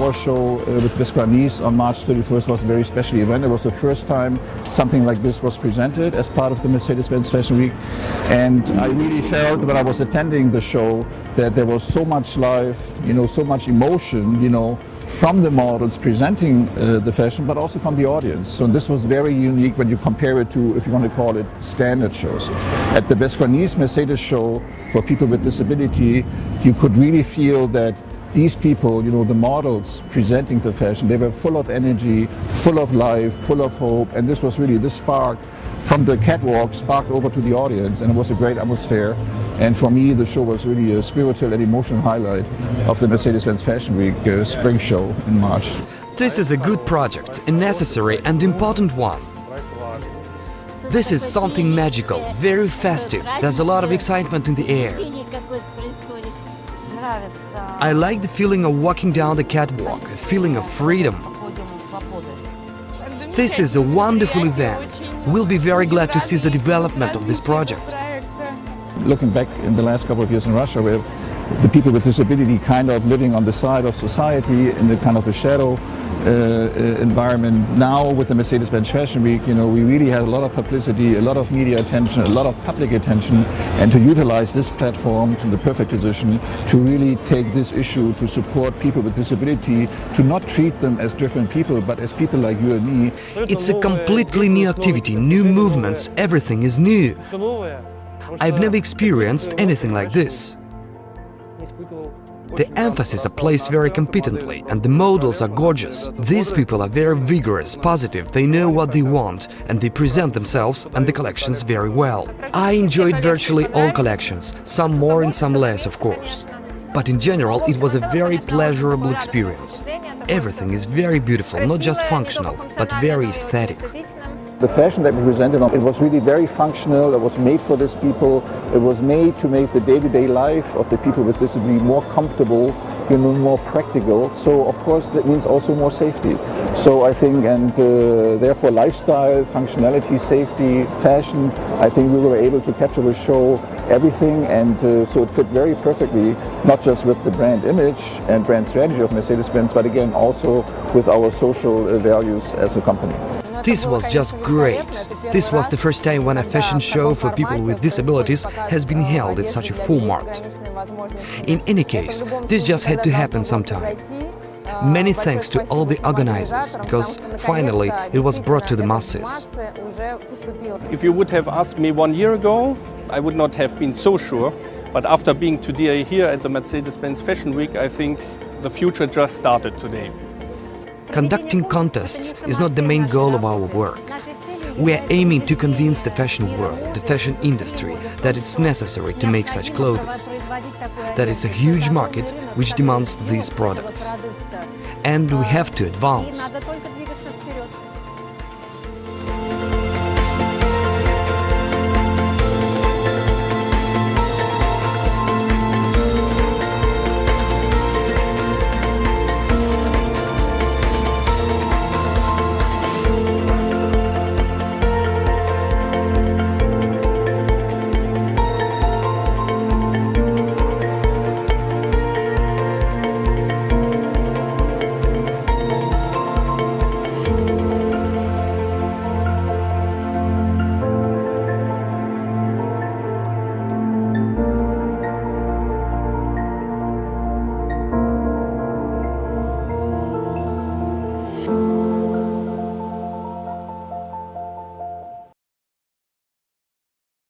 our show with BezGraniz on March 31st was a very special event. It was the first time something like this was presented as part of the Mercedes-Benz Fashion Week. And I really felt when I was attending the show that there was so much life, so much emotion, from the models presenting the fashion, but also from the audience. So this was very unique when you compare it to, if you want to call it, standard shows. At the BezGraniz Mercedes show for people with disability, you could really feel that these people, the models presenting the fashion, they were full of energy, full of life, full of hope, and this was really the spark from the catwalk sparked over to the audience, and it was a great atmosphere. And for me, the show was really a spiritual and emotional highlight of the Mercedes-Benz Fashion Week spring show in March. This is a good project, a necessary and important one. This is something magical, very festive. There's a lot of excitement in the air. I like the feeling of walking down the catwalk, a feeling of freedom. This is a wonderful event. We'll be very glad to see the development of this project. Looking back in the last couple of years in Russia, where the people with disability kind of living on the side of society in the kind of a shadow environment. Now with the Mercedes-Benz Fashion Week, we really had a lot of publicity, a lot of media attention, a lot of public attention, and to utilize this platform in the perfect position to really take this issue to support people with disability, to not treat them as different people, but as people like you and me. It's a completely new activity, new movements, everything is new. I've never experienced anything like this. The emphasis are placed very competently, and the models are gorgeous. These people are very vigorous, positive, they know what they want, and they present themselves and the collections very well. I enjoyed virtually all collections, some more and some less, of course. But in general, it was a very pleasurable experience. Everything is very beautiful, not just functional, but very aesthetic. The fashion that we presented, it was really very functional, it was made for these people, it was made to make the day-to-day life of the people with disability more comfortable, more practical. So of course that means also more safety. So I think, and therefore lifestyle, functionality, safety, fashion, I think we were able to capture the show everything, and so it fit very perfectly, not just with the brand image and brand strategy of Mercedes-Benz, but again also with our social values as a company. This was just great. This was the first time when a fashion show for people with disabilities has been held in such a format. In any case, this just had to happen sometime. Many thanks to all the organizers, because finally it was brought to the masses. If you would have asked me 1 year ago, I would not have been so sure. But after being today here at the Mercedes-Benz Fashion Week, I think the future just started today. Conducting contests is not the main goal of our work. We are aiming to convince the fashion world, the fashion industry, that it's necessary to make such clothes, that it's a huge market which demands these products. And we have to advance.